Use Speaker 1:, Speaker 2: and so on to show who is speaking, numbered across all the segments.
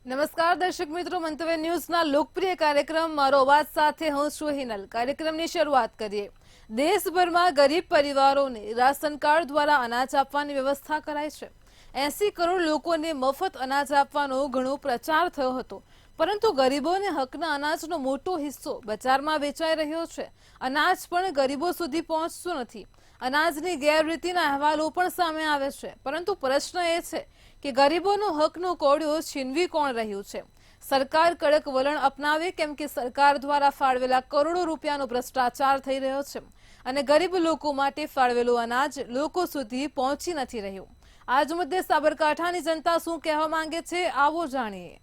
Speaker 1: નમસ્કાર દર્શક મિત્રો, મંતવ્ય ન્યૂઝના લોકપ્રિય કાર્યક્રમ મારો અવાજ સાથે હું છું હિનલ। કાર્યક્રમની શરૂઆત કરીએ। દેશભરમાં ગરીબ પરિવારોને રાશન કાર્ડ દ્વારા અનાજ આપવાની વ્યવસ્થા કરાઈ છે। 80 કરોડ લોકોને મફત અનાજ આપવાનો ઘણો પ્રચાર થયો હતો, પરંતુ ગરીબોને હકના અનાજનો મોટો હિસ્સો બજારમાં વેચાઈ રહ્યો છે। અનાજ પણ ગરીબો સુધી પહોંચતું નથી। અનાજની ગેરરીતિના અહેવાલો પણ સામે આવે છે, પરંતુ પ્રશ્ન એ છે કે ગરીબોનો હકનો કોળિયો છીનવી કોણ રહ્યું છે? સરકાર કડક વલણ અપનાવે, કેમ કે સરકાર દ્વારા ફાળવેલા કરોડો રૂપિયાનો ભ્રષ્ટાચાર થઈ રહ્યો છે અને ગરીબ લોકો માટે ફાળવેલું અનાજ લોકો સુધી પહોંચી નથી રહ્યું। આજ મુદ્દે સાબરકાંઠાની જનતા શું કહેવા માંગે છે, આવો જાણીએ।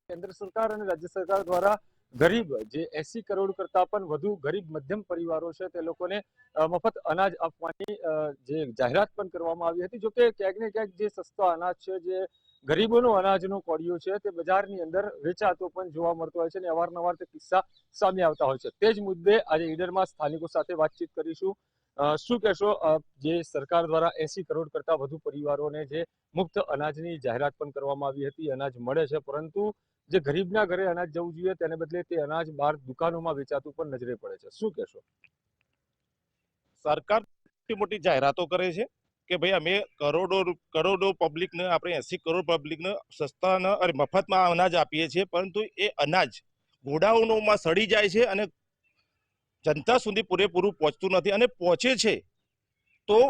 Speaker 2: કેન્દ્ર સરકાર અને રાજ્ય સરકાર દ્વારા ગરીબ જે 80 કરોડ કરતા પણ વધુ ગરીબ મધ્યમ પરિવારો છે તે લોકોને મફત અનાજ આપવાની જે જાહેરાત પણ કરવામાં આવી હતી। જોકે ક્યાંક ને ક્યાંક જે સસ્તો અનાજ છે, જે ગરીબોનો અનાજનો કોળિયો છે, તે બજારની અંદર વેચાતો પણ જોવા મળતો હોય છે અને અવારનવાર તે કિસ્સા સામે આવતા હોય છે। તે જ મુદ્દે આજે ઈડરમાં સ્થાનિકો સાથે વાતચીત કરીશું। શું કહેશો, જે સરકાર દ્વારા 80 કરોડ કરતા વધુ પરિવારોને જે મુક્ત અનાજની જાહેરાત પણ કરવામાં આવી હતી, અનાજ મળે છે, પરંતુ જે ગરીબના ઘરે અનાજ જવું જોઈએ તેને બદલે તે અનાજ બહાર દુકાનોમાં વેચાતું પણ નજરે પડે છે। શું કહેશો?
Speaker 3: સરકાર મોટી જાહેરાતો કરે છે કે ભાઈ અમે કરોડો પબ્લિકને, આપણે 80 કરોડ પબ્લિકને સસ્તા અને મફતમાં અનાજ આપીએ છીએ, પરંતુ એ અનાજ ગોડાઉનોમાં સડી જાય છે અને જનતા સુધી પૂરેપૂરું પહોંચતું નથી, અને પહોંચે છે તો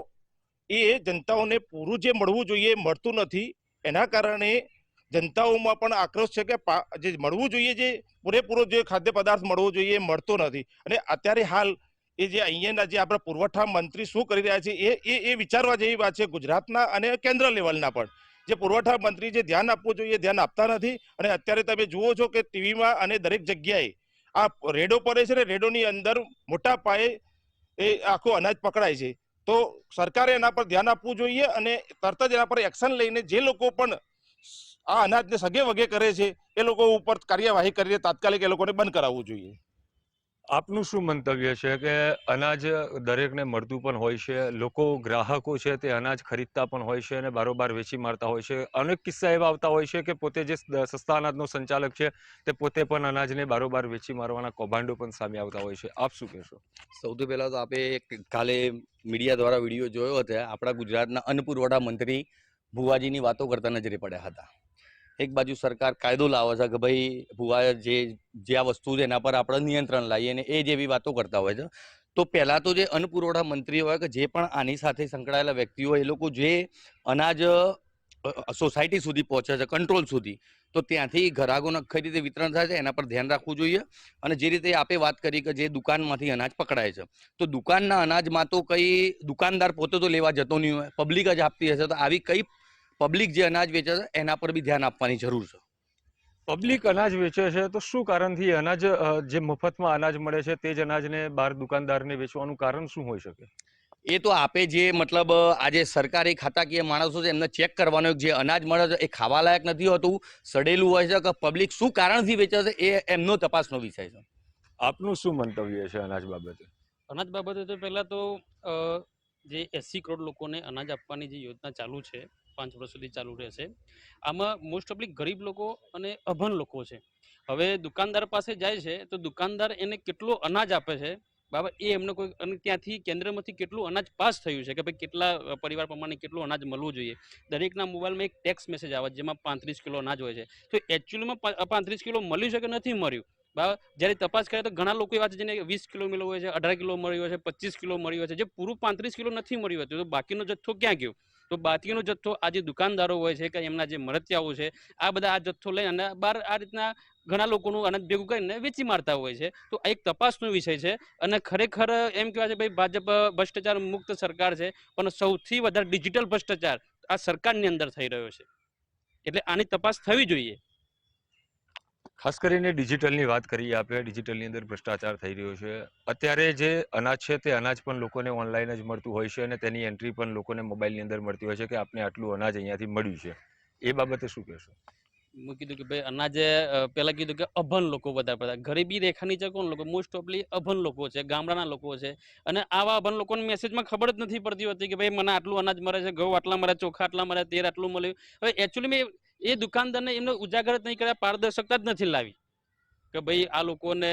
Speaker 3: એ જનતાઓને પૂરું જે મળવું જોઈએ એ મળતું નથી। એના કારણે જનતાઓમાં પણ આક્રોશ છે કે જે મળવું જોઈએ, જે પૂરેપૂરો જે ખાદ્ય પદાર્થ મળવો જોઈએ એ મળતો નથી। અને અત્યારે હાલ એ જે અહીંયાના જે આપણા પુરવઠા મંત્રી શું કરી રહ્યા છે એ વિચારવા જેવી વાત છે। ગુજરાતના અને કેન્દ્ર લેવલના પણ જે પુરવઠા મંત્રી જે ધ્યાન આપવું જોઈએ ધ્યાન આપતા નથી। અને અત્યારે તમે જુઓ છો કે ટીવીમાં અને દરેક જગ્યાએ આ રેડો પડે છે ને રેડોની અંદર મોટા પાયે એ આખો અનાજ પકડાય છે। તો સરકારે એના પર ધ્યાન આપવું જોઈએ અને તરત જ એના પર એક્શન લઈને જે લોકો પણ આ અનાજને સગે વગે કરે છે એ લોકો ઉપર કાર્યવાહી કરીને તાત્કાલિક એ લોકોને બંધ કરાવવું જોઈએ।
Speaker 2: આપનું શું મંતવ્ય છે કે અનાજ દરેકને મળતું પણ હોય છે, લોકો ગ્રાહકો છે તે અનાજ ખરીદતા પણ હોય છે અને બારોબાર વેચી મારતા હોય છે। અનેક કિસ્સા એવા આવતા હોય છે કે પોતે જે સસ્તા અનાજનો સંચાલક છે તે પોતે પણ અનાજને બારોબાર વેચી મારવાના કૌભાંડો પણ સામે આવતા હોય છે। આપ શું કહેશો?
Speaker 4: સૌથી પહેલા તો આપણે કાલે મીડિયા દ્વારા વિડીયો જોયો હતો। આપણા ગુજરાતના અન્ન પુરવઠા મંત્રી ભુવાજીની વાતો કરતા નજરે પડ્યા હતા। એક બાજુ સરકાર કાયદો લાવે છે કે ભાઈ ભુવા જે આ વસ્તુ છે એના પર આપણે નિયંત્રણ લાવીએ, અને એ જેવી વાતો કરતા હોય છે। તો પહેલા તો જે અન્ન પુરવઠા મંત્રી હોય કે જે પણ આની સાથે સંકળાયેલા વ્યક્તિઓ, એ લોકો જે અનાજ સોસાયટી સુધી પહોંચે છે, કંટ્રોલ સુધી, તો ત્યાંથી ગ્રાહકોને કઈ રીતે વિતરણ થાય છે એના પર ધ્યાન રાખવું જોઈએ। અને જે રીતે આપે વાત કરી કે જે દુકાનમાંથી અનાજ પકડાય છે, તો દુકાનના અનાજમાં તો કઈ દુકાનદાર પોતે તો લેવા જતો નહીં હોય, પબ્લિક જ આપતી હશે। તો આવી કઈ પબ્લિક જે અનાજ વેચે છે એના પર બી ધ્યાન આપવાની જરૂર છે।
Speaker 2: પબ્લિક અનાજ વેચે છે તો શું કારણથી અનાજ જે મફતમાં અનાજ મળે છે તે જ અનાજને બહાર દુકાનદારને વેચવાનું કારણ શું હોઈ શકે?
Speaker 4: એ તો આપે જે મતલબ આજે સરકારી ખાતાકીય માણસો છે એમને ચેક કરવાનો, જે અનાજ મળે છે એ ખાવા લાયક નથી હોતું, સડેલું હોય છે, કે પબ્લિક શું કારણથી વેચે છે એ એમનો તપાસનો વિષય છે।
Speaker 2: આપનું શું મંતવ્ય છે અનાજ બાબતે?
Speaker 5: અનાજ બાબતે તો પહેલા તો જે 80 કરોડ લોકોને અનાજ આપવાની જે યોજના ચાલુ છે, 5 વર્ષ સુધી ચાલુ રહેશે, આમાં મોસ્ટ ઓફલી ગરીબ લોકો અને અભણ લોકો છે। હવે દુકાનદાર પાસે જાય છે તો દુકાનદાર એને કેટલો અનાજ આપે છે બરાબર, એ એમને કોઈ, અને ત્યાંથી કેન્દ્રમાંથી કેટલું અનાજ પાસ થયું છે કે ભાઈ કેટલા પરિવાર પ્રમાણે કેટલું અનાજ મળવું જોઈએ। દરેકના મોબાઈલમાં એક ટેક્સ મેસેજ આવે જેમાં 35 કિલો અનાજ હોય છે, તો એકચ્યુઅલીમાં 35 કિલો મળ્યું છે કે નથી મળ્યું બરાબર। જ્યારે તપાસ કરે તો ઘણા લોકો એવા છે જેને 20 કિલો મળ્યો હોય છે, 18 કિલો મળ્યો હોય છે, 25 કિલો મળ્યો હોય છે, જે પૂરું 35 કિલો નથી મળ્યું હતું, તો બાકીનો જથ્થો ક્યાં ગયો? તો બાકીનો જથ્થો આ જે દુકાનદારો હોય છે કે એમના જે મળતિયાઓ છે, આ બધા આ જથ્થો લઈ અને બહાર આ રીતના ઘણા લોકોનું અનાજ ભેગું કરીને વેચી મારતા હોય છે। તો આ એક તપાસનો વિષય છે, અને ખરેખર એમ કહેવાય છે ભાઈ ભાજપ ભ્રષ્ટાચાર મુક્ત સરકાર છે, પણ સૌથી વધારે ડિજિટલ ભ્રષ્ટાચાર આ સરકારની અંદર થઈ રહ્યો છે, એટલે આની તપાસ થવી જોઈએ।
Speaker 2: ખાસ કરીને ડિજિટલની વાત કરીએ આપણે, ડિજિટલની અંદર ભ્રષ્ટાચાર થઈ રહ્યો છે। અત્યારે જે અનાજ છે તે અનાજ પણ લોકોને ઓનલાઈન જ મળતું હોય છે અને તેની એન્ટ્રી પણ લોકોને મોબાઈલની અંદર મળતી હોય છે કે આપને આટલું અનાજ અહીંયાથી મળ્યું છે। એ બાબતે શું કહેશો?
Speaker 5: મેં કીધું કે ભાઈ અનાજે પહેલા કીધું કે અભણ લોકો વધારે પડતા, ગરીબી રેખા નીચે કોણ લોકો? મોસ્ટ ઓફલી અભણ લોકો છે, ગામડાના લોકો છે, અને આવા અભણ લોકોને મેસેજમાં ખબર જ નથી પડતી હોતી કે ભાઈ મને આટલું અનાજ મળે છે, ઘઉં આટલા મળે, ચોખા આટલા મળે, તેલ આટલું મળ્યું। હવે એકચ્યુઅલી એ દુકાનદારને એમને ઉજાગર જ નહીં કર્યા, પારદર્શકતા જ નથી લાવી કે ભાઈ આ લોકોને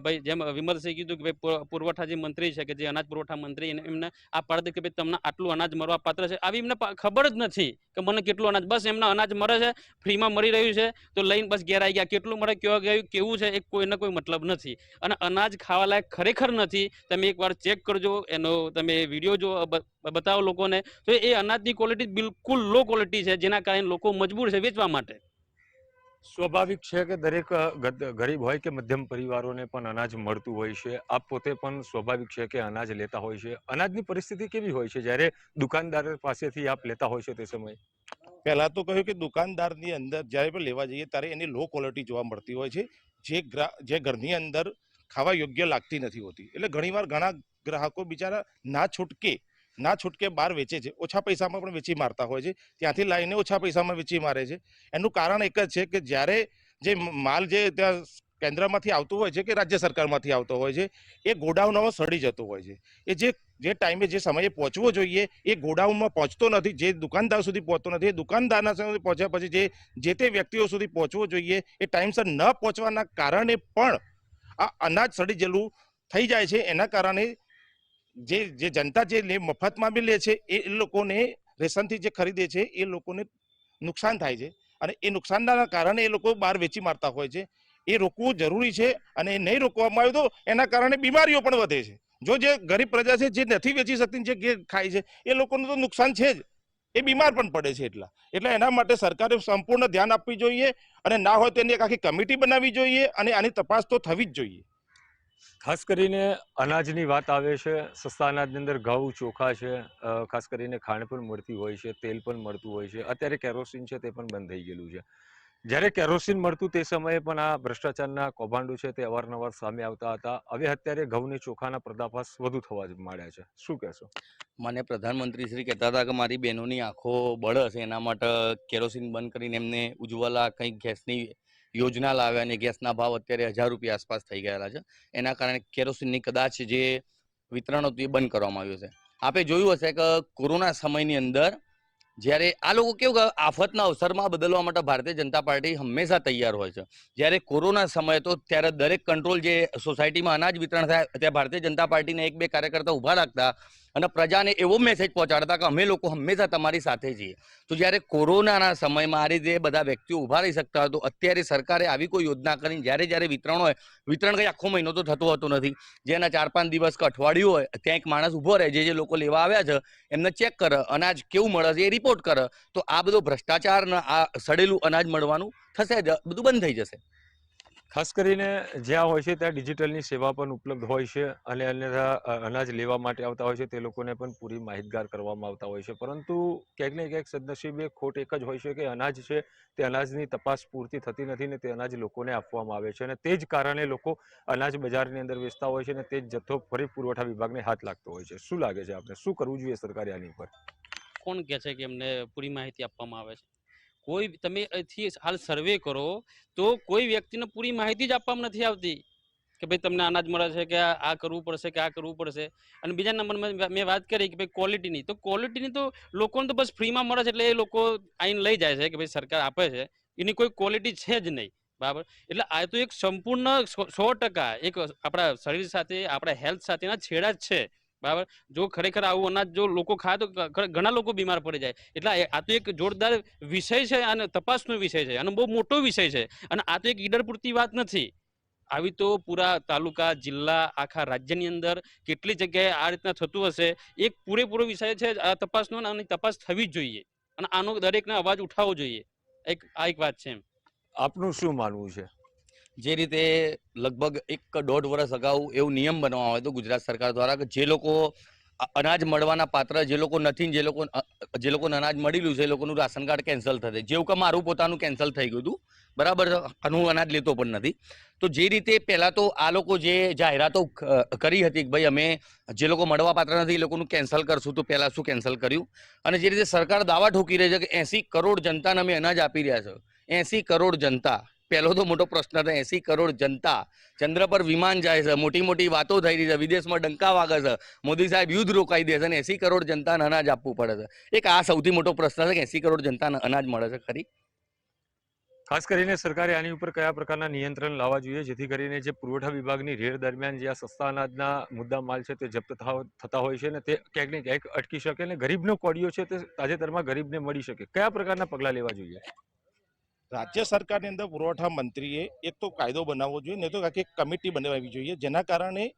Speaker 5: ભાઈ જેમ વિમલસિંહ કીધું કે ભાઈ પુરવઠા જે મંત્રી છે કે જે અનાજ પુરવઠા મંત્રી એમને આ પાડે કે ભાઈ તમને આટલું અનાજ મળવા પાત્ર છે, આવી એમને ખબર જ નથી કે મને કેટલું અનાજ, બસ એમને અનાજ મળે છે, ફ્રીમાં મળી રહ્યું છે તો લઈને બસ ઘેર આવી ગયા, કેટલું મળે કેવા ગયું કેવું છે એ કોઈને કોઈ મતલબ નથી. અને અનાજ ખાવા લાયક ખરેખર નથી. તમે એકવાર ચેક કરજો, એનો તમે વિડીયો જો બતાવો લોકોને, તો એ અનાજની ક્વોલિટી બિલકુલ લો ક્વોલિટી છે, જેના કારણે લોકો મજબૂર છે વેચવા માટે.
Speaker 2: સ્વાભાવિક છે કે દરેક ગરીબ હોય કે મધ્યમ પરિવારોને પણ અનાજ મળતું હોય છે. આપ પોતે પણ સ્વાભાવિક છે કે અનાજ લેતા હોય છે. અનાજની પરિસ્થિતિ કેવી હોય છે જ્યારે દુકાનદાર પાસેથી આપ લેતા હોય છો તે સમયે?
Speaker 3: પહેલા તો કહ્યું કે દુકાનદારની અંદર જ્યારે પણ લેવા જઈએ ત્યારે એની લો ક્વોલિટી જોવા મળતી હોય છે, જે ઘરની અંદર ખાવા યોગ્ય લાગતી નથી હોતી. એટલે ઘણીવાર ઘણા ગ્રાહકો બિચારા ના છૂટકે બહાર વેચે છે, ઓછા પૈસામાં પણ વેચી મારતા હોય છે, ત્યાંથી લાવીને ઓછા પૈસામાં વેચી મારે છે. એનું કારણ એક જ છે કે જ્યારે જે માલ જે ત્યાં કેન્દ્રમાંથી આવતું હોય છે કે રાજ્ય સરકારમાંથી આવતો હોય છે, એ ગોડાઉનમાં સડી જતો હોય છે. એ જે ટાઈમે જે સમયે પહોંચવો જોઈએ એ ગોડાઉનમાં પહોંચતો નથી, જે દુકાનદાર સુધી પહોંચતો નથી. એ દુકાનદારના સુધી પહોંચ્યા પછી જે તે વ્યક્તિઓ સુધી પહોંચવો જોઈએ એ ટાઈમસર ન પહોંચવાના કારણે પણ આ અનાજ સડી ગયેલું થઈ જાય છે. એના કારણે જે જનતા જે મફતમાં બી લે છે એ લોકોને રેશનથી જે ખરીદે છે એ લોકોને નુકસાન થાય છે, અને એ નુકસાનના કારણે એ લોકો બહાર વેચી મારતા હોય છે. એ રોકવું જરૂરી છે, અને એ નહીં રોકવામાં આવ્યું તો એના કારણે બીમારીઓ પણ વધે છે. જે ગરીબ પ્રજા છે, જે નથી વેચી શકતી, જે ઘેર ખાય છે, એ લોકોનું તો નુકસાન છે જ, એ બીમાર પણ પડે છે. એટલે એના માટે સરકારે સંપૂર્ણ ધ્યાન આપવી જોઈએ, અને ના હોય તો એની એક આખી કમિટી બનાવવી જોઈએ, અને આની તપાસ તો થવી જ જોઈએ.
Speaker 2: ખાસ કરીને અનાજની વાત આવે છે, સસ્તા અનાજની અંદર ઘઉં, ચોખા છે, ખાસ કરીને ખાંડ પણ મળતી હોય છે, તેલ પણ મળતું હોય છે. અત્યારે કેરોસીન છે તે પણ બંધ થઈ ગયેલું છે. જ્યારે કેરોસીન મળતું તે સમયે પણ આ ભ્રષ્ટાચારના કૌભાંડો છે તે અવારનવાર સામે આવતા હતા. હવે અત્યારે ઘઉં ને ચોખાના પર્દાફાશ વધુ થવા માંડ્યા છે. શું કહેશો?
Speaker 4: મને પ્રધાનમંત્રી શ્રી કહેતા હતા કે મારી બહેનોની આંખો બળે એના માટે કેરોસીન બંધ કરીને એમને ઉજ્જવલા કંઈક ગેસની યોજના લાવ્યા, અને ગેસના ભાવ અત્યારે 1000 રૂપિયા આસપાસ થઈ ગયેલા છે. એના કારણે કેરોસીનની કદાચ જે વિતરણ હતું એ બંધ કરવામાં આવ્યું છે. આપે જોયું હશે કે કોરોના સમયની અંદર જ્યારે આ લોકો કેવું કે આફતના અવસરમાં બદલવા માટે ભારતીય જનતા પાર્ટી હંમેશા તૈયાર હોય છે. જ્યારે કોરોના સમય હતો ત્યારે દરેક કંટ્રોલ જે સોસાયટીમાં અનાજ વિતરણ થાય ત્યાં ભારતીય જનતા પાર્ટીને 1-2 કાર્યકર્તા ઊભા રાખતા અને પ્રજાને એવો મેસેજ પહોંચાડતા કે અમે લોકો હંમેશા તમારી સાથે છીએ. તો જ્યારે કોરોનાના સમયમાં આ રીતે બધા વ્યક્તિઓ ઊભા રહી શકતા હતો, અત્યારે સરકારે આવી કોઈ યોજના કરીને જ્યારે વિતરણ હોય, વિતરણ કંઈ આખો મહિનો તો થતો હોતો નથી, જેના 4-5 દિવસ કે અઠવાડિયું હોય ત્યાં એક માણસ ઊભો રહે, જે લોકો લેવા આવ્યા છે એમને ચેક કરે, અનાજ કેવું મળે છે એ રિપોર્ટ કરે, તો આ બધો ભ્રષ્ટાચાર ને આ સડેલું અનાજ મળવાનું થશે જ, બધું બંધ થઈ જશે.
Speaker 2: ખાસ કરીને જ્યાં હોય છે ત્યાં ડિજિટલની સેવા પણ ઉપલબ્ધ હોય છે, અને અન્યથા અનાજ લેવા માટે આવતા હોય છે તે લોકોને પણ પૂરી માહિતગાર કરવામાં આવતા હોય છે. પરંતુ ક્યાંક ને ક્યાંક સદનસીબે ખોટ એક જ હોય છે કે અનાજ છે તે અનાજની તપાસ પૂરતી થતી નથી, ને તે અનાજ લોકોને આપવામાં આવે છે, અને તે જ કારણે લોકો અનાજ બજારની અંદર વેચતા હોય છે, અને તે જ જથ્થો ફરી પુરવઠા વિભાગને હાથ લાગતો હોય છે. શું લાગે છે આપને, શું કરવું જોઈએ સરકારે આની પર?
Speaker 5: કોણ કહે છે કે એમને પૂરી માહિતી આપવામાં આવે છે? કોઈ તમે અહીંથી હાલ સર્વે કરો તો કોઈ વ્યક્તિને પૂરી માહિતી જ આપવામાં નથી આવતી કે ભાઈ તમને અનાજ મળે છે કે આ કરવું પડશે કે આ કરવું પડશે. અને બીજા નંબરમાં મેં વાત કરી કે ભાઈ ક્વોલિટીની, તો ક્વોલિટીની તો લોકોને તો બસ ફ્રીમાં મળે છે એટલે એ લોકો આઈને લઈ જાય છે કે ભાઈ સરકાર આપે છે, એની કોઈ ક્વોલિટી છે જ નહીં. બરાબર, એટલે આ તો એક સંપૂર્ણ 100% એક આપણા શરીર સાથે, આપણા હેલ્થ સાથેના છેડા જ છે. બરાબર, જો ખરેખર આવું અનાજ જો લોકો ખાય તો ઘણા લોકો બીમાર પડી જાય. એટલે આ તો એક જોરદાર વિષય છે, અને તપાસનો વિષય છે, અને બહુ મોટો વિષય છે. અને આ તો એક ઈડર પૂરતી વાત નથી, આવી તો પૂરા તાલુકા, જિલ્લા, આખા રાજ્યની અંદર કેટલી જગ્યાએ આ રીતના થતું હશે. એક પૂરેપૂરો વિષય છે આ તપાસનો, અને તપાસ થવી જ જોઈએ, અને આનો દરેકને અવાજ ઉઠાવવો જોઈએ. આ એક વાત છે.
Speaker 2: આપનું શું માનવું છે?
Speaker 4: જે રીતે લગભગ 1-1.5 વર્ષ અગાઉ એવું નિયમ બનાવવામાં આવ્યો હતો ગુજરાત સરકાર દ્વારા કે જે લોકો અનાજ મળવાના પાત્ર, જે લોકો નથી, જે લોકોને અનાજ મળેલું છે એ લોકોનું રાશન કાર્ડ કેન્સલ થશે. જેવું કે મારું પોતાનું કેન્સલ થઈ ગયું હતું, બરાબર, હું અનાજ લેતો પણ નથી. તો જે રીતે પહેલા તો આ લોકો જે જાહેરાતો કરી હતી કે ભાઈ અમે જે લોકો મળવા પાત્ર નથી એ લોકોનું કેન્સલ કરશું, તો પહેલા શું કેન્સલ કર્યું? અને જે રીતે સરકાર દાવા ઠોકી રહી છે કે 80 કરોડ જનતાને અમે અનાજ આપી રહ્યા છે. 80 કરોડ જનતા, પહેલો તો મોટો પ્રશ્ન હતો, 80 કરોડ જનતા, ચંદ્ર પર વિમાન જાય છે, મોટી મોટી વાતો થઈ રહી છે, વિદેશમાં ડંકા વાગે છે, મોદી સાહેબ યુદ્ધ રોકાઈ દે છે, અને 80 કરોડ જનતાને અનાજ આપવું પડે છે. એક આ સૌથી મોટો પ્રશ્ન છે કે 80 કરોડ જનતાને અનાજ મળે છે ખરી?
Speaker 2: ખાસ કરીને સરકારે આની ઉપર કયા પ્રકારના નિયંત્રણ લાવવા જોઈએ જેથી કરીને જે પુરવઠા વિભાગની રેડ દરમિયાન જે આ સસ્તા અનાજના મુદ્દા માલ છે તે જપ્ત થતા હોય છે ને તે ક્યાંક ને ક્યાંક અટકી શકે અને ગરીબનો કોડિયો છે તે તાજેતરમાં ગરીબને મળી શકે, કયા પ્રકારના પગલાં લેવા જોઈએ?
Speaker 3: રાજ્ય સરકારની અંદર પુરવઠા મંત્રીએ એક તો કાયદો બનાવવો જોઈએ, નહીં તો આખી કમિટી બનાવવી જોઈએ, જેના કારણે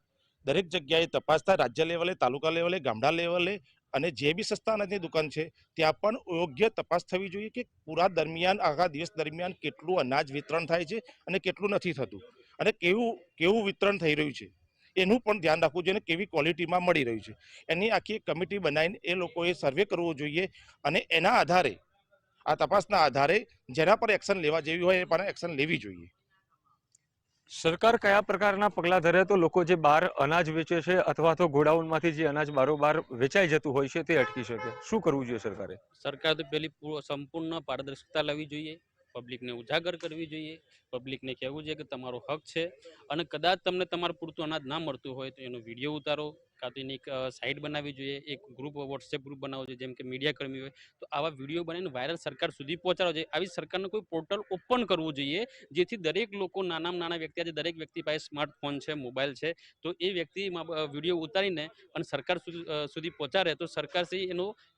Speaker 3: દરેક જગ્યાએ તપાસ થાય, રાજ્ય લેવલે, તાલુકા લેવલે, ગામડા લેવલે, અને જે બી સસ્તા અનાજની દુકાન છે ત્યાં પણ યોગ્ય તપાસ થવી જોઈએ કે પૂરા દરમિયાન આખા દિવસ દરમિયાન કેટલું અનાજ વિતરણ થાય છે અને કેટલું નથી થતું, અને કેવું વિતરણ થઈ રહ્યું છે એનું પણ ધ્યાન રાખવું જોઈએ, કેવી ક્વોલિટીમાં મળી રહ્યું છે એની આખી કમિટી બનાવીને એ લોકોએ સર્વે કરવો જોઈએ, અને એના આધારે આ તપાસના આધારે જેના પર એક્શન લેવા જેવી હોય એ પણ એક્શન લેવી જોઈએ.
Speaker 2: સરકાર કયા પ્રકારના પગલાં ધરે તો લોકો જે બહાર અનાજ વેચે છે અથવા તો ગોડાઉનમાંથી જે અનાજ બારોબાર વેચાઈ જતું હોય છે તે અટકી શકે? શું કરવું જોઈએ સરકારે?
Speaker 5: સરકાર તો પેલી સંપૂર્ણ પારદર્શકતા લાવવી જોઈએ, પબ્લિકને ઉજાગર કરવી જોઈએ, પબ્લિકને કહેવું જોઈએ કે તમારો હક છે, અને કદાચ તમને તમારું પૂરતું અનાજ ના મળતું હોય તો એનો વિડીયો ઉતારો, કાં તો એની એક સાઇટ બનાવવી જોઈએ, એક ગ્રુપ વોટ્સએપ ગ્રુપ બનાવવો જોઈએ, જેમ કે મીડિયા કર્મી હોય તો આવા વિડીયો બનાવીને વાયરલ સરકાર સુધી પહોંચાડવો જોઈએ. આવી સરકારનું કોઈ પોર્ટલ ઓપન કરવું જોઈએ જેથી દરેક લોકો, નાનામાં નાના વ્યક્તિ, આજે દરેક વ્યક્તિ પાસે સ્માર્ટફોન છે, મોબાઈલ છે, તો એ વ્યક્તિ વિડીયો ઉતારીને અને સરકાર સુધી પહોંચાડે તો સરકાર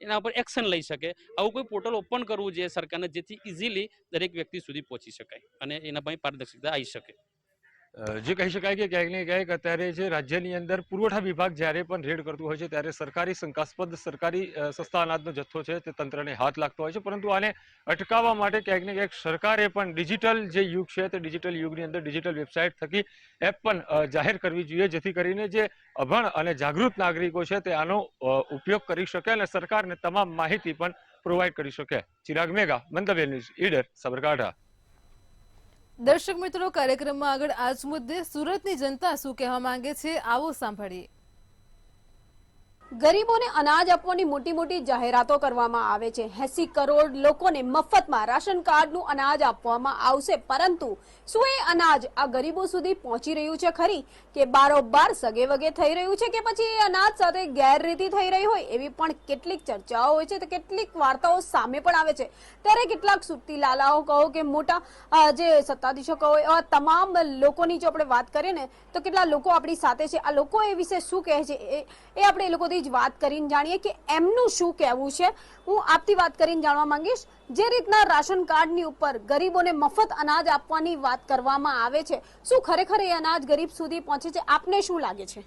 Speaker 5: એના પર એક્શન લઈ શકે. આવું કોઈ પોર્ટલ ઓપન કરવું જોઈએ સરકારને, જેથી ઇઝીલી દરેક વ્યક્તિ સુધી પહોંચી શકાય અને એના પાસે પારદર્શકતા આવી શકે.
Speaker 2: જે કહી શકાય કે ક્યાંક ને ક્યાંક અત્યારે જે રાજ્યની અંદર પુરવઠા વિભાગ જ્યારે પણ રેડ કરતું હોય છે ત્યારે સરકારી શંકાસ્પદ સરકારી સસ્તા અનાજનો જથ્થો છે તે તંત્રને હાથ લાગતો હોય છે, પરંતુ આને અટકાવવા માટે ક્યાંક ને ક્યાંક સરકારે પણ ડિજિટલ જે યુગ છે તે ડિજિટલ યુગની અંદર ડિજિટલ વેબસાઇટ થકી એપ પણ જાહેર કરવી જોઈએ જેથી કરીને જે અભણ અને જાગૃત નાગરિકો છે તે આનો ઉપયોગ કરી શકે અને સરકારને તમામ માહિતી પણ પ્રોવાઈડ કરી શકે. ચિરાગ મેઘા, મંતવ્ય ન્યૂઝ, ઈડર, સાબરકાંઠા.
Speaker 1: દર્શક મિત્રો, કાર્યક્રમમાં આગળ આ જ મુદ્દે સુરતની જનતા શું કહેવા માંગે છે આવો સાંભળીએ.
Speaker 6: ગરીબોને અનાજ આપવાની મોટી મોટી જાહેરાતો કરવામાં આવે છે. 80 કરોડ લોકોને મફતમાં રાશન કાર્ડનું અનાજ આપવામાં આવશે, પરંતુ શું એ અનાજ આ ગરીબો સુધી પહોંચી રહ્યું છે ખરી, કે બારોબાર સગે વગે થઈ રહ્યું છે, કે પછી એ અનાજ સાથે ગેરરીતિ થઈ રહી હોય એવી પણ કેટલીક ચર્ચાઓ હોય છે, તો કેટલીક વાર્તાઓ સામે પણ આવે છે. ત્યારે કેટલાક સુરતી લાલાઓ કહો કે મોટા જે સત્તાધીશો કહો, એવા તમામ લોકોની જો આપણે વાત કરીએ ને તો કેટલા લોકો આપણી સાથે છે. આ લોકો એ વિશે શું કહે છે એ આપણે એ લોકોથી વાત કરીને જાણીએ કે એમનું શું કહેવું છે. હું આપથી વાત કરીને જાણવા માંગીશ. જે રીતના રાશન કાર્ડની ઉપર ગરીબોને મફત અનાજ આપવાની વાત કરવામાં આવે છે, શું ખરેખર એ અનાજ ગરીબ સુધી પહોંચે છે? આપને શું લાગે છે?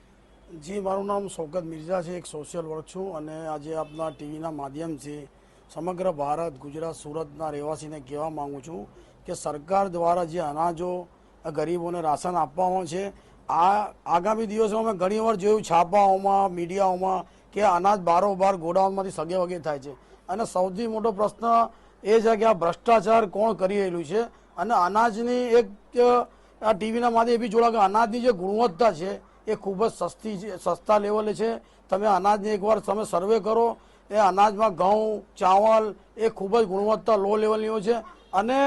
Speaker 7: જી, મારું નામ શૌકત મિર્ઝા છે, એક સોશિયલ વર્ક છું, અને આજે આપના ટીવીના માધ્યમથી સમગ્ર ભારત, ગુજરાત, સુરતના રહેવાસીને કહેવા માંગુ છું કે સરકાર દ્વારા જે અનાજો ગરીબોને રાશન આપવામાં છે, આ આગામી દિવસોમાં ઘણી વાર જોયું છાપાઓમાં, મીડિયાઓમાં કે અનાજ બારોબાર ગોડાઉનમાંથી સગે વગે થાય છે. અને સૌથી મોટો પ્રશ્ન એ છે કે આ ભ્રષ્ટાચાર કોણ કરી રહેલું છે. અને અનાજની એક આ ટીવીના માધ્યમથી એ બી જોડા કે અનાજની જે ગુણવત્તા છે એ ખૂબ જ સસ્તા લેવલે છે. તમે અનાજની એકવાર તમે સર્વે કરો, એ અનાજમાં ઘઉં, ચાવલ એ ખૂબ જ ગુણવત્તા લો લેવલની હોય છે. અને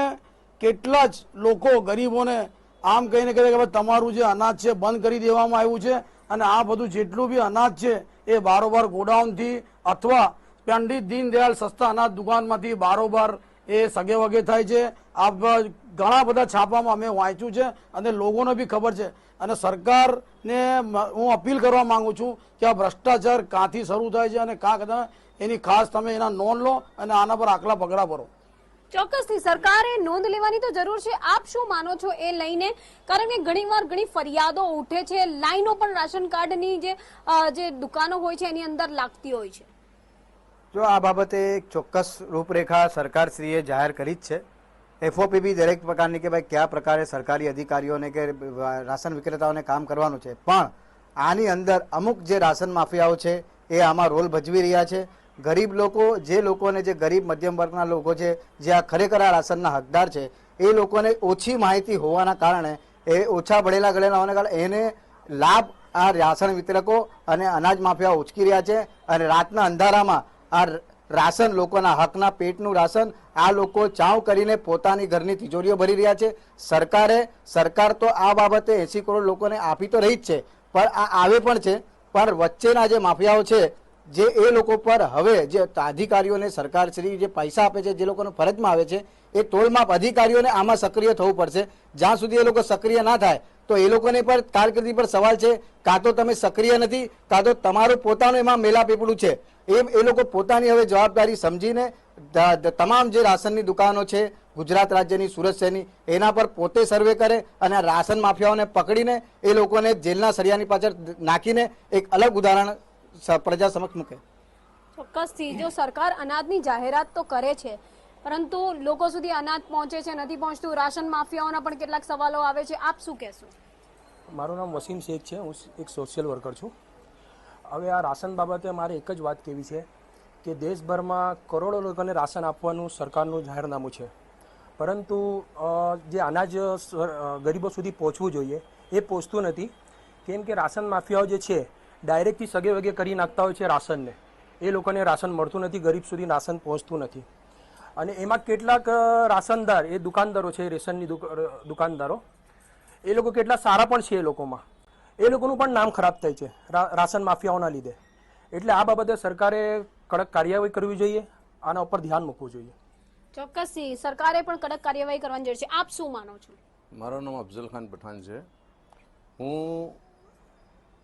Speaker 7: કેટલા જ લોકો ગરીબોને આમ કહીને કહે કે તમારું જે અનાજ છે બંધ કરી દેવામાં આવ્યું છે, અને આ બધું જેટલું બી અનાજ છે એ બારોબાર ગોડાઉનથી અથવા પંડિત દીનદયાળ સસ્તા અનાજ દુકાનમાંથી બારોબાર એ સગે વગે થાય છે. આ ઘણા બધા છાપામાં અમે વાંચ્યું છે અને લોકોને બી ખબર છે. અને સરકારને હું અપીલ કરવા માંગુ છું કે આ ભ્રષ્ટાચાર ક્યાંથી શરૂ થાય છે અને કાં એની ખાસ તમે એના નોંધ લો અને આના પર આકલા પગલાં ભરો.
Speaker 6: ચોક્કસથી સરકારે નોંધ લેવાની તો જરૂર છે. આપ શું માનો છો એ લઈને? કારણ કે ઘણીવાર ઘણી ફરિયાદો ઉઠે છે, લાઈનો પણ રાશન કાર્ડની જે દુકાનો હોય છે એની અંદર લાગતી હોય છે.
Speaker 8: જો આ બાબતે એક ચોક્કસ રૂપરેખા સરકારશ્રીએ જાહેર કરી જ છે. એફઓપી બી દરેક પ્રકારની કે ભાઈ કયા પ્રકારે સરકારી અધિકારીઓને કે રાશન વિક્રેતાઓને કામ કરવાનું છે, પણ આની અંદર અમુક જે રાશન માફિયાઓ છે એ આમાં રોલ ભજવી રહ્યા છે. ગરીબ લોકો, જે લોકોને જે ગરીબ મધ્યમ વર્ગના લોકો છે, જે આ ખરેખર આ રાશનના હકદાર છે, એ લોકોને ઓછી માહિતી હોવાના કારણે, એ ઓછા ભણેલા ગણેલા હોવાના કારણે એને લાભ આ રાશન વિતરકો અને અનાજ માફિયાઓ ઉચકી રહ્યા છે. અને રાતના અંધારામાં આ રાશન, લોકોના હકના પેટનું રાશન આ લોકો ચાવ કરીને પોતાની ઘરની તિજોરીઓ ભરી રહ્યા છે. સરકાર તો આ બાબતે 80 કરોડ લોકોને આપી તો રહી જ છે, પણ આ આવે પણ છે, પણ વચ્ચેના જે માફિયાઓ છે જે એ લોકો પર હવે જે અધિકારીઓને સરકારશ્રી જે પૈસા આપે છે, જે લોકોને ફરજમાં આવે છે, એ તોલમાપ અધિકારીઓને આમાં સક્રિય થવું પડશે. જ્યાં સુધી એ લોકો સક્રિય ના થાય તો એ લોકોને પણ કારકિર્દી પર સવાલ છે. કાં તો તમે સક્રિય નથી, કાં તો તમારું પોતાનું એમાં મેલાપીપળું છે. એ લોકો પોતાની હવે જવાબદારી સમજીને તમામ જે રાશનની દુકાનો છે ગુજરાત રાજ્યની, સુરત શહેરની, એના પર પોતે સર્વે કરે અને આ રાશન માફિયાઓને પકડીને એ લોકોને જેલના સળિયાની પાછળ નાખીને એક અલગ ઉદાહરણ પ્રજા સમક્ષ મૂકે.
Speaker 6: ચોક્કસથી જો સરકાર અનાજની જાહેરાત તો કરે છે, પરંતુ લોકો સુધી અનાજ પહોંચે છે નથી પહોંચતું, રાશન માફિયાઓના પણ કેટલાક સવાલો આવે છે. આપ શું કહેશો?
Speaker 9: મારું નામ વસીમ શેખ છે, હું એક સોશિયલ વર્કર છું. હવે આ રાશન બાબતે મારે એક જ વાત કહેવી છે કે દેશભરમાં કરોડો લોકોને રાશન આપવાનું સરકારનું જાહેરનામું છે, પરંતુ જે અનાજ ગરીબો સુધી પહોંચવું જોઈએ એ પહોંચતું નથી. કેમ કે રાશન માફિયાઓ જે છે ડાયરેક્ટથી સગે વગે કરી નાખતા હોય છે રાશનને. એ લોકોને રાશન મળતું નથી, ગરીબ સુધી રાશન પહોંચતું નથી. અને એમાં કેટલાક રાશનદાર, એ દુકાનદારો છે, રેશનની દુકાનદારો, એ લોકો કેટલા સારા પણ છે. એ લોકોમાં એ લોકોનું પણ નામ ખરાબ થાય છે રાશન માફિયાઓના લીધે. એટલે આ બાબતે સરકારે કડક કાર્યવાહી કરવી જોઈએ, આના ઉપર ધ્યાન મૂકવું જોઈએ.
Speaker 6: ચોક્કસથી સરકારે પણ કડક કાર્યવાહી કરવાની જરૂર છે. આપ શું માનો છો?
Speaker 10: મારું નામ અફઝલ ખાન પઠાણ છે. હું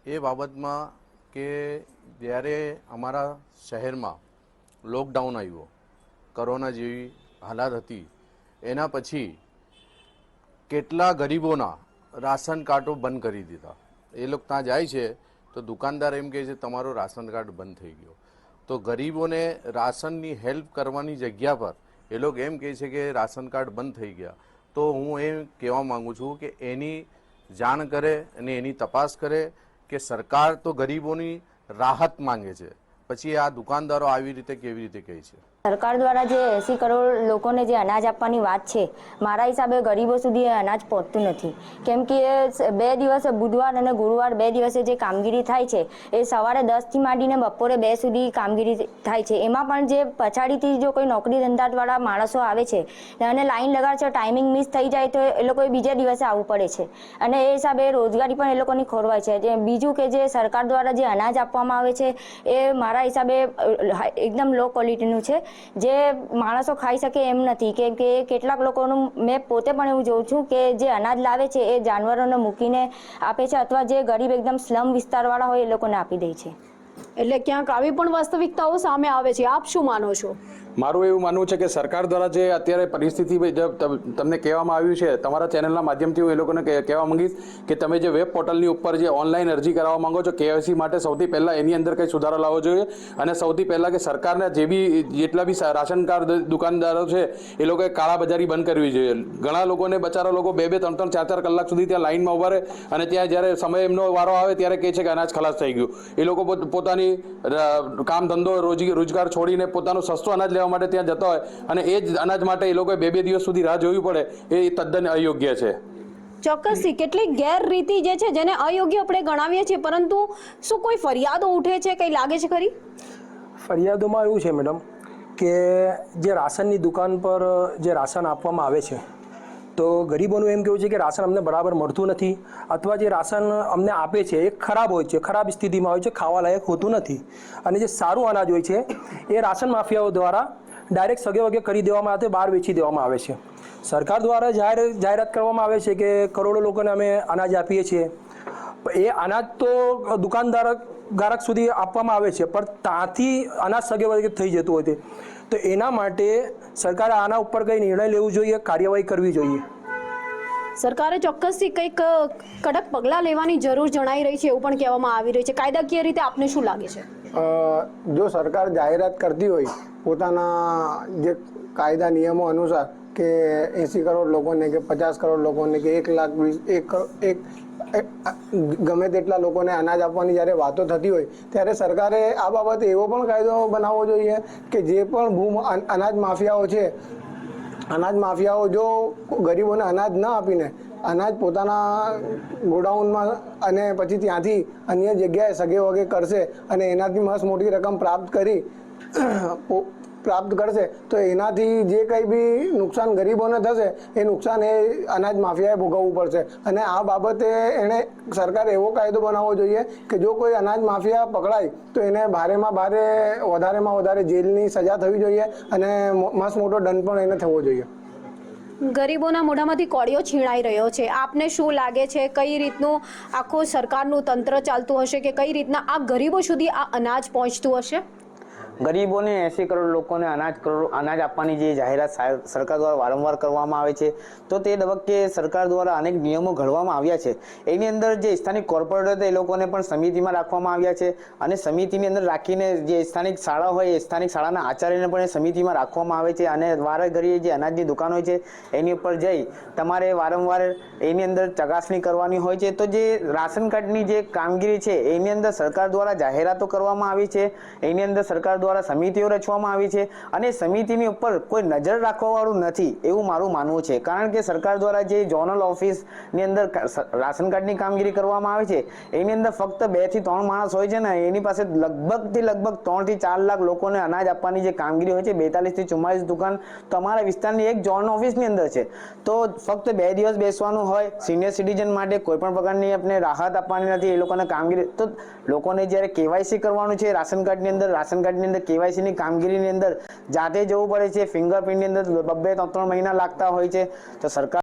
Speaker 10: એ બાબતમાં કે જ્યારે અમારા શહેરમાં લોકડાઉન આવ્યો, કોરોના જેવી હાલાત હતી, એના પછી કેટલા ગરીબોના રાશન કાર્ડો બંધ કરી દીધા. એ લોકો ત્યાં જાય છે તો દુકાનદાર એમ કહે છે તમારું રાશન કાર્ડ બંધ થઈ ગયો. તો ગરીબોને રાશનની હેલ્પ કરવાની જગ્યા પર એ લોકો એમ કહે છે કે રાશન કાર્ડ બંધ થઈ ગયા. તો હું એમ કહેવા માગું છું કે એની જાણ કરે અને એની તપાસ કરે કે સરકાર તો ગરીબોની રાહત માંગે છે, પછી આ દુકાનદારો આવી રીતે કેવી રીતે કહે છે?
Speaker 11: સરકાર દ્વારા જે 80 કરોડ લોકોને જે અનાજ આપવાની વાત છે, મારા હિસાબે ગરીબો સુધી એ અનાજ પહોંચતું નથી. કેમ કે એ 2 દિવસે, બુધવાર અને ગુરુવાર 2 દિવસે જે કામગીરી થાય છે એ સવારે 10થી માંડીને બપોરે 2 સુધી કામગીરી થાય છે. એમાં પણ જે પછાડીથી જો કોઈ નોકરી ધંધાવાળા માણસો આવે છે અને લાઈન લગાડે છે, ટાઈમિંગ મિસ થઈ જાય તો એ લોકોએ બીજા દિવસે આવવું પડે છે અને એ હિસાબે રોજગારી પણ એ લોકોની ખોરવાય છે. જે બીજું કે જે સરકાર દ્વારા જે અનાજ આપવામાં આવે છે એ મારા હિસાબે એકદમ લો ક્વોલિટીનું છે, જે માણસો ખાઈ શકે એમ નથી. કેમ કે કેટલાક લોકોનું, મેં પોતે પણ એવું જોઉં છું કે જે અનાજ લાવે છે એ જાનવરોને મૂકીને આપે છે, અથવા જે ગરીબ એકદમ સ્લમ વિસ્તારવાળા હોય એ લોકોને આપી દે છે.
Speaker 6: એટલે ક્યાંક આવી પણ વાસ્તવિકતાઓ સામે આવે છે. આપ શું માનો છો?
Speaker 12: મારું એવું માનવું છે કે સરકાર દ્વારા જે અત્યારે પરિસ્થિતિ તમને કહેવામાં આવ્યું છે, તમારા ચેનલના માધ્યમથી હું એ લોકોને કહેવા માંગીશ કે તમે જે વેબ પોર્ટલની ઉપર જે ઓનલાઈન અરજી કરાવવા માંગો છો KYC માટે, સૌથી પહેલાં એની અંદર કંઈ સુધારો લાવવો જોઈએ. અને સૌથી પહેલાં કે સરકારને જે બી જેટલા બી રાશન કાર્ડ દુકાનદારો છે એ લોકોએ કાળાબજારી બંધ કરવી જોઈએ. ઘણા લોકોને, બચારા લોકો 2-2, 3-3, 4-4 કલાક સુધી ત્યાં લાઇનમાં ઊભા રહે અને ત્યાં જ્યારે સમય એમનો વારો આવે ત્યારે કહે છે કે અનાજ ખલાસ થઈ ગયું. એ લોકો પોતાની કામ ધંધો રોજગાર છોડીને પોતાનું સસ્તું અનાજ લેવા માટે ત્યાં જતા હોય અને એ જ અનાજ માટે એ લોકોએ 2-2 દિવસ સુધી રાહ જોવી પડે, એ તદ્દન અયોગ્ય છે.
Speaker 6: ચોક્કસથી કેટલીક ગેરરીતિ જે છે જેને અયોગ્ય આપણે ગણાવીએ છીએ, પરંતુ શું કોઈ ફરિયાદો ઉઠે છે, કંઈ લાગે છે ખરી?
Speaker 9: ફરિયાદોમાં એવું છે મેડમ કે જે રાશનની દુકાન પર જે રાશન આપવામાં આવે છે તો ગરીબોનું એમ કહેવું છે કે રાશન અમને બરાબર મળતું નથી, અથવા જે રાશન અમને આપે છે એ ખરાબ હોય છે, ખરાબ સ્થિતિમાં હોય છે, ખાવા લાયક હોતું નથી. અને જે સારું અનાજ હોય છે એ રાશન માફિયાઓ દ્વારા ડાયરેક્ટ સગે વગે કરી દેવામાં આવે, બહાર વેચી દેવામાં આવે છે. સરકાર દ્વારા જાહેરાત કરવામાં આવે છે કે કરોડો લોકોને અમે અનાજ આપીએ છીએ. એ અનાજ તો દુકાનદારક સુધી આપવામાં આવે છે, પણ ત્યાંથી અનાજ સગે વગે થઈ જતું હોય છે. તો એના માટે સરકારે આના ઉપર કંઈ નિર્ણય લેવું જોઈએ, કાર્યવાહી કરવી જોઈએ.
Speaker 6: સરકારે ચોક્કસથી કંઈક કડક પગલાં લેવાની જરૂર જણાઈ રહી છે એવું પણ કહેવામાં આવી રહ્યું છે. કાયદાકીય રીતે આપને શું લાગે છે?
Speaker 7: જો સરકાર જાહેરાત કરતી હોય પોતાના જે કાયદા નિયમો અનુસાર કે 80 કરોડ લોકોને કે 50 કરોડ લોકોને કે 1 લાખ 20 ગમે તેટલા લોકોને અનાજ આપવાની જ્યારે વાતો થતી હોય ત્યારે સરકારે આ બાબતે એવો પણ કાયદો બનાવવો જોઈએ કે જે પણ અનાજ માફિયાઓ છે, અનાજ માફિયાઓ જો ગરીબોને અનાજ ન આપીને અનાજ પોતાના ગોડાઉનમાં અને પછી ત્યાંથી અન્ય જગ્યાએ સગે વગે કરશે અને એનાથી મસ્ત મોટી રકમ પ્રાપ્ત કરી પ્રાપ્ત કરશે તો એનાથી જે કંઈ બી નુકસાન ગરીબોને થશે એ નુકસાન એ અનાજ માફિયાએ ભોગવવું પડશે. અને આ બાબતે એણે સરકારે એવો કાયદો બનાવવો જોઈએ કે જો કોઈ અનાજ માફિયા પકડાય તો એને ભારેમાં વધારે જેલની સજા થવી જોઈએ અને મસ્ત મોટો દંડ પણ એને થવો જોઈએ.
Speaker 6: ગરીબોના મોઢામાંથી કોળિયો છીણાઈ રહ્યો છે. આપને શું લાગે છે કઈ રીતનું આખું સરકારનું તંત્ર ચાલતું હશે કે કઈ રીતના આ ગરીબો સુધી આ અનાજ પહોંચતું હશે?
Speaker 13: ગરીબોને 80 કરોડ લોકોને અનાજ આપવાની જે જાહેરાત સરકાર દ્વારા વારંવાર કરવામાં આવે છે તો તે તબક્કે સરકાર દ્વારા અનેક નિયમો ઘડવામાં આવ્યા છે. એની અંદર જે સ્થાનિક કોર્પોરેટર હતા એ લોકોને પણ સમિતિમાં રાખવામાં આવ્યા છે અને સમિતિની અંદર રાખીને જે સ્થાનિક શાળા હોય એ સ્થાનિક શાળાના આચાર્યને પણ એ સમિતિમાં રાખવામાં આવે છે અને વારે ઘડીએ જે અનાજની દુકાન હોય છે એની ઉપર જઈ તમારે વારંવાર એની અંદર ચકાસણી કરવાની હોય છે. તો જે રાશન કાર્ડની જે કામગીરી છે એની અંદર સરકાર દ્વારા જાહેરાતો કરવામાં આવી છે, એની અંદર સરકાર દ્વારા સમિતિઓ રચવામાં આવી છે અને સમિતિની ઉપર કોઈ નજર રાખવાવાળું નથી એવું મારું માનવું છે. કારણ કે સરકાર દ્વારા જે ઝોનલ ઓફિસની અંદર રાશન કાર્ડની કામગીરી કરવામાં આવે છે એની અંદર ફક્ત 2 થી 3 માણસ હોય છે ને એની પાસે લગભગ 3 થી 4 લાખ લોકોને અનાજ આપવાની જે કામગીરી હોય છે 42 થી 44 દુકાન તમારા વિસ્તારની એક ઝોન ઓફિસની અંદર છે. તો ફક્ત 2 દિવસ બેસવાનું હોય, સિનિયર સિટીઝન માટે કોઈ પણ પ્રકારની આપણે રાહત આપવાની નથી એ લોકોને કામગીરી. તો લોકોને જ્યારે કેવાયસી કરવાનું છે રાશન કાર્ડની અંદર કેવાયસી ની કામગીરીની અંદર જાતે જવું પડે છે. ફિંગરપ્રિન્ટની અંદર 2-3 મહિના લાગતા હોય છે. તો સરકાર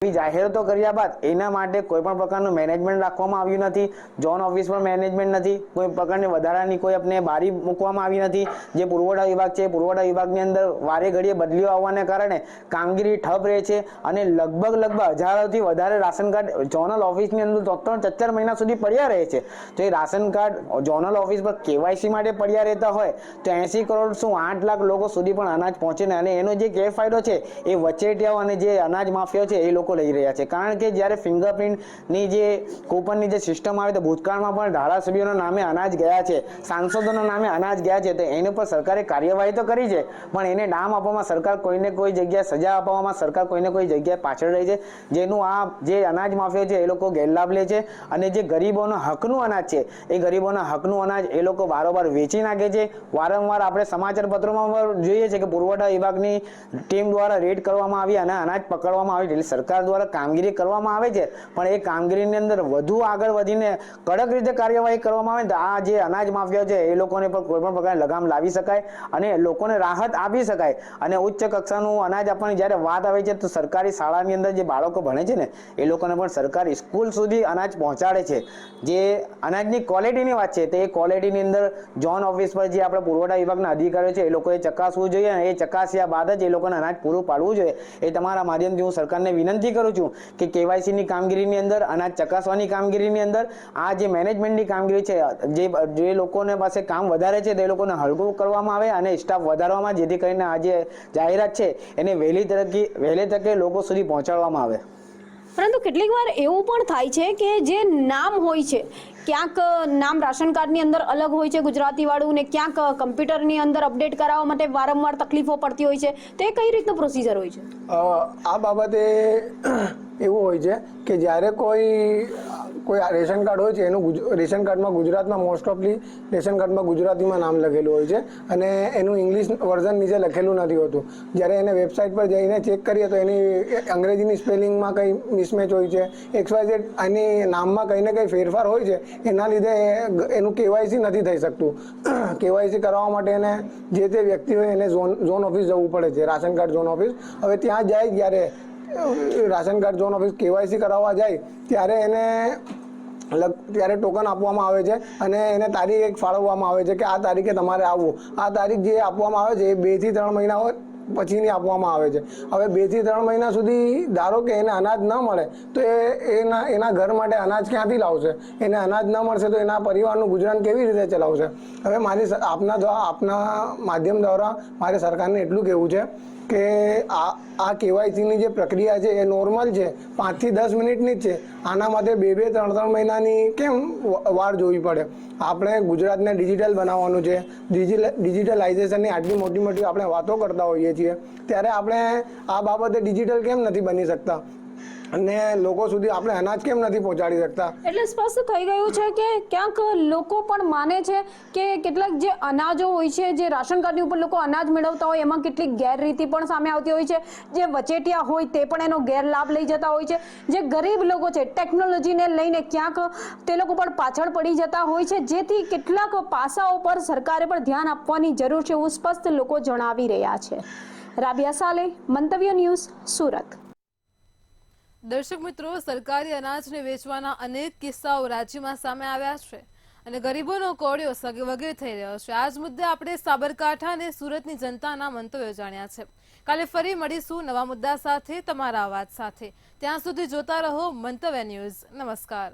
Speaker 13: જાહેરાતો કર્યા બાદ એના માટે કોઈ પણ પ્રકારનું મેનેજમેન્ટ રાખવામાં આવ્યું નથી. ઝોન ઓફિસ પર મેનેજમેન્ટ નથી, કોઈ પ્રકારની વધારાની કોઈ આપણે બારી મૂકવામાં આવી નથી. જે પુરવઠા વિભાગ છે પુરવઠા વિભાગની અંદર વારે ઘડીએ બદલીઓ આવવાને કારણે કામગીરી ઠપ રહે છે અને લગભગ હજારોથી વધારે રાશન કાર્ડ ઝોનલ ઓફિસની અંદર 3-4 મહિના સુધી પડ્યા રહે છે. તો એ રાશન કાર્ડ ઝોનલ ઓફિસ પર કેવાયસી માટે પડ્યા રહેતા હોય તો 80 કરોડ શું 8 લાખ લોકો સુધી પણ અનાજ પહોંચે ને અને એનો જે ગેરફાયદો છે એ વચેટિયાઓ અને જે અનાજ માફિયાઓ છે એ લોકો લઈ રહ્યા છે. કારણ કે જ્યારે ફિંગરપ્રિન્ટની જે કૂપનની જે સિસ્ટમ આવે તો ભૂતકાળમાં પણ ધારાસભ્યોના નામે અનાજ ગયા છે, સાંસદોના નામે અનાજ ગયા છે. તો એની પર સરકારે કાર્યવાહી તો કરી છે પણ એને નામ આપવામાં સરકાર કોઈને કોઈ જગ્યાએ સજા આપવામાં સરકાર કોઈને કોઈ જગ્યાએ પાછળ રહી છે. જેનું આ જે અનાજ માફિયા છે એ લોકો ગેરલાભ લે છે અને જે ગરીબોના હકનું અનાજ છે એ ગરીબોના હકનું અનાજ એ લોકો વારંવાર વેચી નાખે છે. વારંવાર આપણે સમાચાર પત્રોમાં જોઈએ છે કે પુરવઠા વિભાગની ટીમ દ્વારા રેડ કરવામાં આવી અને અનાજ પકડવામાં આવી. એટલે સરકાર દ્વારા કામગીરી કરવામાં આવે છે પણ એ કામગીરીની અંદર વધુ આગળ વધીને કડક રીતે કાર્યવાહી કરવામાં આવે તો આ જે અનાજ માફિયા છે એ લોકોને પણ કોઈ પણ પ્રકારની લગામ લાવી શકાય અને લોકોને રાહત આપી શકાય. અને ઉચ્ચ કક્ષાનું અનાજ આપવાની જ્યારે વાત આવે છે તો સરકારી શાળાની અંદર જે બાળકો ભણે છે ને એ લોકોને પણ સરકારી સ્કૂલ સુધી અનાજ પહોંચાડે છે. જે અનાજની ક્વોલિટીની વાત છે તો એ ક્વોલિટીની અંદર ઝોન ઓફિસ પર જે આપણા પુરવઠા વિભાગના અધિકારીઓ છે એ લોકોએ ચકાસવું જોઈએ અને એ ચકાસ્યા બાદ જ એ લોકોને અનાજ પૂરું પાડવું જોઈએ. એ તમારા માધ્યમથી હું સરકારને વિનંતી કરું છું કે કેવાયસીની કામગીરીની અંદર અનાજ ચકાસવાની કામગીરીની અંદર આ જે મેનેજમેન્ટની કામગીરી છે જે લોકોને પાસે કામ વધારે છે તે લોકોને હળવું કરવામાં આવે અને સ્ટાફ વધારવામાં જેથી કરીને આ જે જાહેરાત છે એને વહેલી તકે લોકો સુધી પહોંચાડવામાં આવે.
Speaker 6: પરંતુ કેટલીક વાર એવું પણ થાય છે કે જે નામ હોય છે ક્યાંક નામ રાશન કાર્ડની અંદર અલગ હોય છે ગુજરાતીવાળું ને ક્યાંક કમ્પ્યુટરની અંદર અપડેટ કરાવવા માટે વારંવાર તકલીફો પડતી હોય છે. તો એ કઈ રીતનું પ્રોસિજર હોય છે?
Speaker 7: આ બાબતે એવું હોય છે કે જ્યારે કોઈ રેશન કાર્ડ હોય છે એનું રેશન કાર્ડમાં ગુજરાતમાં મોસ્ટ ઓફલી રેશન કાર્ડમાં ગુજરાતીમાં નામ લખેલું હોય છે અને એનું ઇંગ્લિશ વર્ઝન નીચે લખેલું નથી હોતું. જ્યારે એને વેબસાઇટ પર જઈને ચેક કરીએ તો એની અંગ્રેજીની સ્પેલિંગમાં કંઈ મિસમેચ હોય છે, XYZ એની નામમાં કંઈ ને કંઈ ફેરફાર હોય છે. એના લીધે એનું કેવાયસી નથી થઈ શકતું. કેવાયસી કરાવવા માટે એને જે તે વ્યક્તિ હોય એને ઝોન ઓફિસ જવું પડે છે, રાશન કાર્ડ ઝોન ઓફિસ. હવે ત્યાં જાય જ્યારે ration card zone office KYC કરાવવા જાય ત્યારે ટોકન આપવામાં આવે છે અને એને તારીખ એક ફાળવવામાં આવે છે કે આ તારીખે તમારે આવવું. આ તારીખ જે આપવામાં આવે છે એ 2 થી 3 મહિના પછીની આપવામાં આવે છે. હવે 2 થી 3 મહિના સુધી ધારો કે એને અનાજ ન મળે તો એના ઘર માટે અનાજ ક્યાંથી લાવશે? એને અનાજ ન મળશે તો એના પરિવારનું ગુજરાન કેવી રીતે ચલાવશે? હવે આપના માધ્યમ દ્વારા મારે સરકારને એટલું કહેવું છે કે આ કેવાયસીની જે પ્રક્રિયા છે એ નોર્મલ છે, 5 થી 10 મિનિટની જ છે. આના માટે 2-2, 3-3 મહિનાની કેમ વાર જોવી પડે? આપણે ગુજરાતને ડિજિટલ બનાવવાનું છે. ડિજિટલાઇઝેશનની આટલી મોટી આપણે વાતો કરતા હોઈએ છીએ ત્યારે આપણે આ બાબતે ડિજિટલ કેમ નથી બની શકતા?
Speaker 14: અને લોકો સુધી આપણે અનાજ કેમ નથી પહોંચાડી શકતા?
Speaker 6: એટલે સ્પષ્ટ થઈ ગયું છે કે ક્યાંક લોકો પણ માને છે કે કેટલાક જે અનાજો હોય છે, જે રાશન કાર્ડની ઉપર લોકો અનાજ મેળવતા હોય, એમાં કેટલીક ગેરરીતિ પણ સામે આવતી હોય છે. જે વચેટિયા હોય તે પણ એનો ગેરલાભ લઈ જતા હોય છે. જે ગરીબ લોકો છે ટેકનોલોજીને લઈને ક્યાંક તે લોકો પણ પાછળ પડી જતા હોય છે, જેથી કેટલાક પાસાઓ પર સરકારે પણ ધ્યાન આપવાની જરૂર છે એવું સ્પષ્ટ લોકો જણાવી રહ્યા છે. રાબિયા સાલે, મંતવ્ય ન્યૂઝ, સુરત.
Speaker 1: દર્શક મિત્રો, સરકારી અનાજને વેચવાના અનેક કિસ્સાઓ રાજ્યમાં સામે આવ્યા છે અને ગરીબોનો કોળિયો વગે થઈ રહ્યો છે. આ જ મુદ્દે આપણે સાબરકાંઠા અને સુરતની જનતાના મંતવ્યો જાણ્યા છે. કાલે ફરી મળીશું નવા મુદ્દા સાથે, તમારા અવાજ સાથે. ત્યાં સુધી જોતા રહો મંતવ્ય ન્યૂઝ. નમસ્કાર.